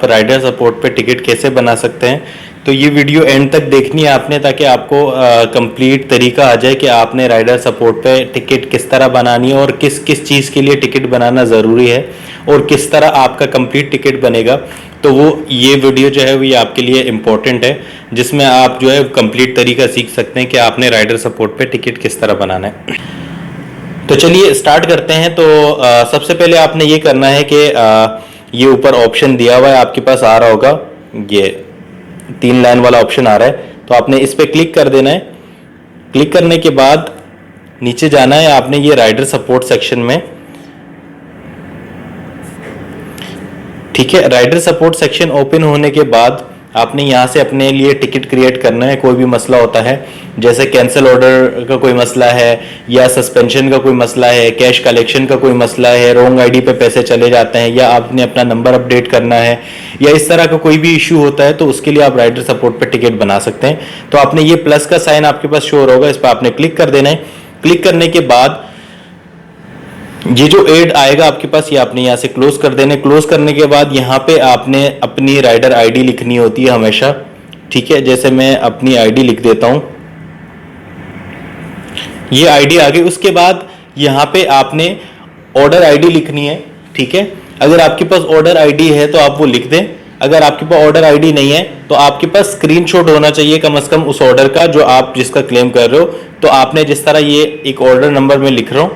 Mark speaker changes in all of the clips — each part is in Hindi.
Speaker 1: आप राइडर सपोर्ट पे टिकट कैसे बना सकते हैं। तो ये वीडियो एंड तक देखनी है आपने, ताकि आपको कंप्लीट तरीका आ जाए कि आपने राइडर सपोर्ट पे टिकट किस तरह बनानी है और किस किस चीज़ के लिए टिकट बनाना ज़रूरी है और किस तरह आपका कंप्लीट टिकट बनेगा। तो वो ये वीडियो जो है वो ये आपके लिए इम्पोर्टेंट है, जिसमें आप जो है कंप्लीट तरीका सीख सकते हैं कि आपने राइडर सपोर्ट पे टिकट किस तरह बनाना है। तो चलिए स्टार्ट करते हैं। तो सबसे पहले आपने ये करना है कि ये ऊपर ऑप्शन दिया हुआ है, आपके पास आ रहा होगा, ये 3 लाइन वाला ऑप्शन आ रहा है, तो आपने इस पर क्लिक कर देना है। क्लिक करने के बाद नीचे जाना है आपने ये राइडर सपोर्ट सेक्शन में। ठीक है, राइडर सपोर्ट सेक्शन ओपन होने के बाद आपने यहाँ से अपने लिए टिकट क्रिएट करना है। कोई भी मसला होता है, जैसे कैंसिल ऑर्डर का कोई मसला है, या सस्पेंशन का कोई मसला है, कैश कलेक्शन का कोई मसला है, रॉन्ग आईडी पे पैसे चले जाते हैं, या आपने अपना नंबर अपडेट करना है, या इस तरह का कोई भी इशू होता है, तो उसके लिए आप राइडर सपोर्ट पे टिकट बना सकते हैं। तो आपने ये प्लस का साइन आपके पास शो होगा, इस पर आपने क्लिक कर देना है। क्लिक करने के बाद ये जो एड आएगा आपके पास, ये आपने यहाँ से क्लोज कर देने। क्लोज करने के बाद यहाँ पे आपने अपनी राइडर आईडी लिखनी होती है हमेशा। ठीक है, जैसे मैं अपनी आईडी लिख देता हूं, ये आईडी आ गई। उसके बाद यहाँ पे आपने ऑर्डर आईडी लिखनी है। ठीक है, अगर आपके पास ऑर्डर आईडी है तो आप वो लिख दें। अगर आपके पास ऑर्डर आईडी नहीं है तो आपके पास स्क्रीनशॉट होना चाहिए कम से कम उस ऑर्डर का जो आप जिसका क्लेम कर रहे हो। तो आपने जिस तरह ये एक ऑर्डर नंबर में लिख रहा हूं,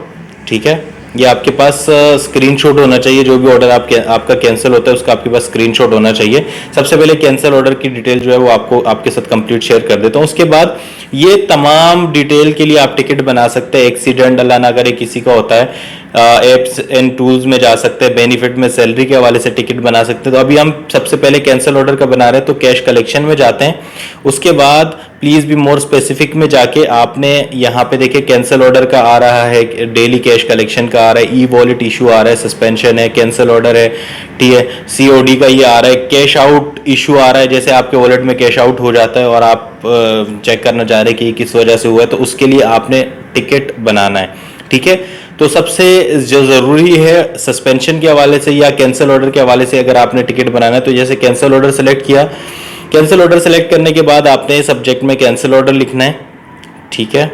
Speaker 1: ठीक है, ये आपके पास स्क्रीनशॉट होना चाहिए। जो भी ऑर्डर आपका कैंसिल होता है उसका आपके पास स्क्रीनशॉट होना चाहिए। सबसे पहले कैंसिल ऑर्डर की डिटेल जो है वो आपको आपके साथ कंप्लीट शेयर कर देता हूँ। उसके बाद ये तमाम डिटेल के लिए आप टिकट बना सकते हैं। एक्सीडेंट अल्लाह ना करे किसी का होता है, एप्स एंड टूल्स में जा सकते हैं, बेनिफिट में सैलरी के हवाले से टिकट बना सकते हैं। तो अभी हम सबसे पहले कैंसिल ऑर्डर का बना रहे हैं, तो कैश कलेक्शन में जाते हैं। उसके बाद प्लीज बी मोर स्पेसिफिक में जाके आपने यहाँ पे देखिए कैंसिल ऑर्डर का आ रहा है, डेली कैश कलेक्शन का आ रहा है, ई वॉलेट इशू आ रहा है, सस्पेंशन है, कैंसिल ऑर्डर है, ठीक है, सीओडी का ये आ रहा है, कैश आउट इशू आ रहा है, जैसे आपके वॉलेट में कैश आउट हो जाता है और आप चेक करना चाह रहे हैं कि किस वजह से हुआ है, तो उसके लिए आपने टिकट बनाना है। ठीक है, तो सबसे जो ज़रूरी है सस्पेंशन के हवाले से या कैंसिल ऑर्डर के हवाले से अगर आपने टिकट बनाना है, तो जैसे कैंसिल ऑर्डर सेलेक्ट किया, कैंसिल ऑर्डर सेलेक्ट करने के बाद आपने सब्जेक्ट में कैंसिल ऑर्डर लिखना है। ठीक है,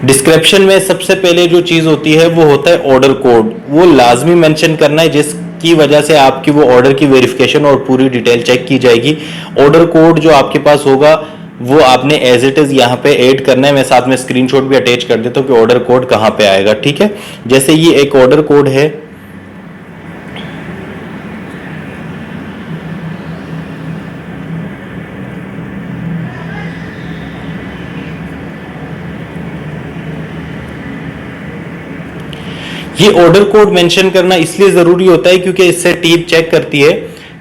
Speaker 1: डिस्क्रिप्शन में सबसे पहले जो चीज़ होती है वो होता है ऑर्डर कोड। वो लाजमी मेंशन करना है, जिसकी वजह से आपकी वो ऑर्डर की वेरिफिकेशन और पूरी डिटेल चेक की जाएगी। ऑर्डर कोड जो आपके पास होगा वो आपने एज इट इज यहाँ पे ऐड करना है। मैं साथ में स्क्रीनशॉट भी अटैच कर देता हूँ कि ऑर्डर कोड कहाँ पे आएगा। ठीक है, जैसे ये एक ऑर्डर कोड है, ये ऑर्डर कोड मेंशन करना इसलिए जरूरी होता है क्योंकि इससे टीम चेक करती है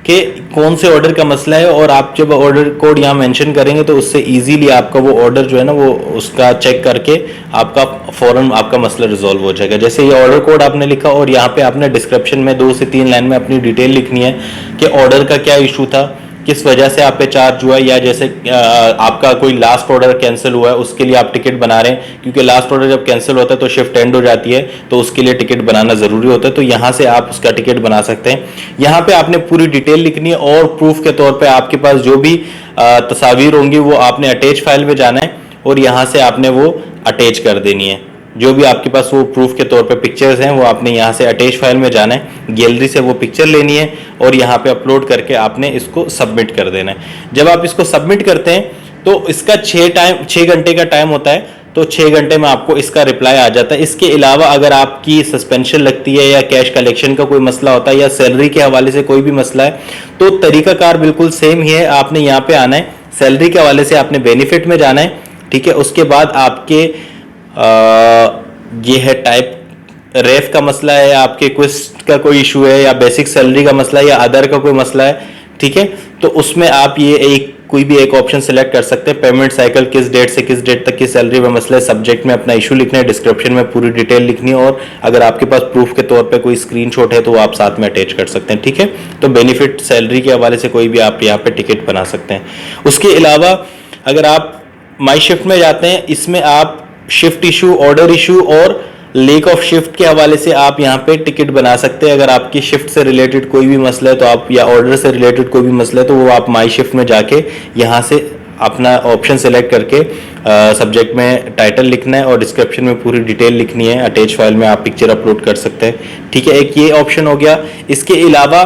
Speaker 1: कि कौन से ऑर्डर का मसला है, और आप जब ऑर्डर कोड यहाँ मेंशन करेंगे तो उससे इजीली आपका वो ऑर्डर जो है ना वो उसका चेक करके आपका फौरन आपका मसला रिजॉल्व हो जाएगा। जैसे ये ऑर्डर कोड आपने लिखा और यहाँ पे आपने डिस्क्रिप्शन में 2 से 3 लाइन में अपनी डिटेल लिखनी है कि ऑर्डर का क्या इशू था, किस वजह से आप पे चार्ज हुआ, या जैसे आपका कोई लास्ट ऑर्डर कैंसिल हुआ है उसके लिए आप टिकट बना रहे हैं, क्योंकि लास्ट ऑर्डर जब कैंसिल होता है तो शिफ्ट एंड हो जाती है, तो उसके लिए टिकट बनाना जरूरी होता है। तो यहाँ से आप उसका टिकट बना सकते हैं। यहाँ पे आपने पूरी डिटेल लिखनी है और प्रूफ के तौर पे आपके पास जो भी तस्वीर होंगी वो आपने अटैच फाइल में जाना है और यहाँ से आपने वो अटैच कर देनी है। जो भी आपके पास वो प्रूफ के तौर पे पिक्चर्स हैं वो आपने यहाँ से अटैच फाइल में जाना है, गैलरी से वो पिक्चर लेनी है और यहाँ पे अपलोड करके आपने इसको सबमिट कर देना है। जब आप इसको सबमिट करते हैं तो इसका 6 घंटे का टाइम होता है, तो 6 घंटे में आपको इसका रिप्लाई आ जाता है। इसके अलावा अगर आपकी सस्पेंशन लगती है या कैश कलेक्शन का कोई मसला होता है या सैलरी के हवाले से कोई भी मसला है, तो तरीकाकार बिल्कुल सेम ही है। आपने यहाँ पे आना है, सैलरी के हवाले से आपने बेनिफिट में जाना है। ठीक है, उसके बाद आपके ये है टाइप रेफ का मसला है, आपके क्विस्ट का कोई इशू है, या बेसिक सैलरी का मसला है, या अदर का कोई मसला है। ठीक है, तो उसमें आप ये कोई भी एक ऑप्शन सेलेक्ट कर सकते हैं। पेमेंट साइकिल किस डेट से किस डेट तक की सैलरी में मसला है, सब्जेक्ट में अपना इशू लिखना है, डिस्क्रिप्शन में पूरी डिटेल लिखनी है, और अगर आपके पास प्रूफ के तौर पे कोई स्क्रीनशॉट है तो वो आप साथ में अटैच कर सकते हैं। ठीक है, तो बेनिफिट सैलरी के हवाले से कोई भी आप यहाँ पे टिकट बना सकते हैं। उसके अलावा अगर आप माई शिफ्ट में जाते हैं, इसमें आप शिफ्ट इशू, ऑर्डर इशू और लेक ऑफ शिफ्ट के हवाले से आप यहाँ पे टिकट बना सकते हैं। अगर आपकी शिफ्ट से रिलेटेड कोई भी मसला है तो आप, या ऑर्डर से रिलेटेड कोई भी मसला है तो वो आप माई शिफ्ट में जाके यहाँ से अपना ऑप्शन सेलेक्ट करके सब्जेक्ट में टाइटल लिखना है और डिस्क्रिप्शन में पूरी डिटेल लिखनी है। अटैच फाइल में आप पिक्चर अपलोड कर सकते हैं, ठीक है। एक ये ऑप्शन हो गया। इसके अलावा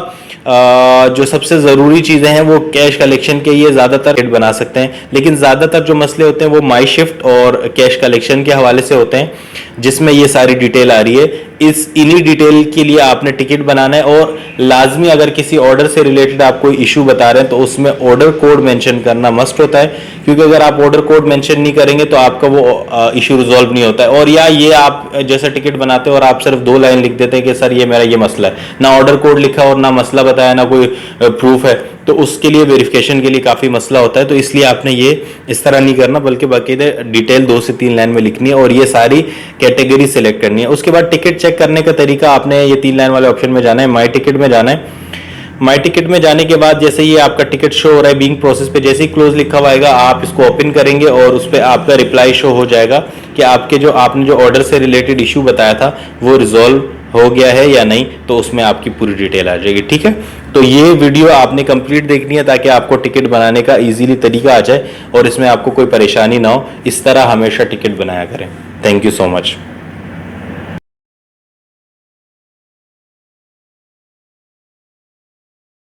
Speaker 1: जो सबसे ज़रूरी चीज़ें हैं वो कैश कलेक्शन के, ये ज़्यादातर बना सकते हैं, लेकिन ज़्यादातर जो मसले होते हैं वो माई शिफ्ट और कैश कलेक्शन के हवाले से होते हैं, जिसमें ये सारी डिटेल आ रही है। इन्हीं डिटेल के लिए आपने टिकट बनाना है और लाजमी अगर किसी ऑर्डर से रिलेटेड आप कोई इशू बता रहे हैं तो उसमें ऑर्डर कोड मेंशन करना मस्ट होता है, क्योंकि अगर आप ऑर्डर कोड मेंशन नहीं करेंगे तो आपका वो इशू रिजॉल्व नहीं होता है। और या ये आप जैसा टिकट बनाते हो और आप सिर्फ 2 लाइन लिख देते हैं कि सर ये मेरा ये मसला है, ना ऑर्डर कोड लिखा और ना मसला बताया, ना कोई प्रूफ है, तो उसके लिए वेरिफिकेशन के लिए काफ़ी मसला होता है। तो इसलिए आपने ये इस तरह नहीं करना, बल्कि बाकायदा डिटेल 2 से 3 लाइन में लिखनी है और ये सारी कैटेगरी सेलेक्ट करनी है। उसके बाद टिकट चेक करने का तरीका, आपने ये 3 लाइन वाले ऑप्शन में जाना है, माई टिकट में जाना है। माई टिकट में जाने के बाद जैसे ये आपका टिकट शो हो रहा है बीइंग प्रोसेस पे, जैसे ही क्लोज लिखा हुआ आएगा आप इसको ओपन करेंगे और उस पर आपका रिप्लाई शो हो जाएगा कि आपने जो ऑर्डर से रिलेटेड इशू बताया था वो रिजॉल्व हो गया है या नहीं, तो उसमें आपकी पूरी डिटेल आ जाएगी, ठीक है। तो ये वीडियो आपने कंप्लीट देखनी है ताकि आपको टिकट बनाने का इजीली तरीका आ जाए और इसमें आपको कोई परेशानी ना हो। इस तरह हमेशा टिकट बनाया करें। Thank you so much.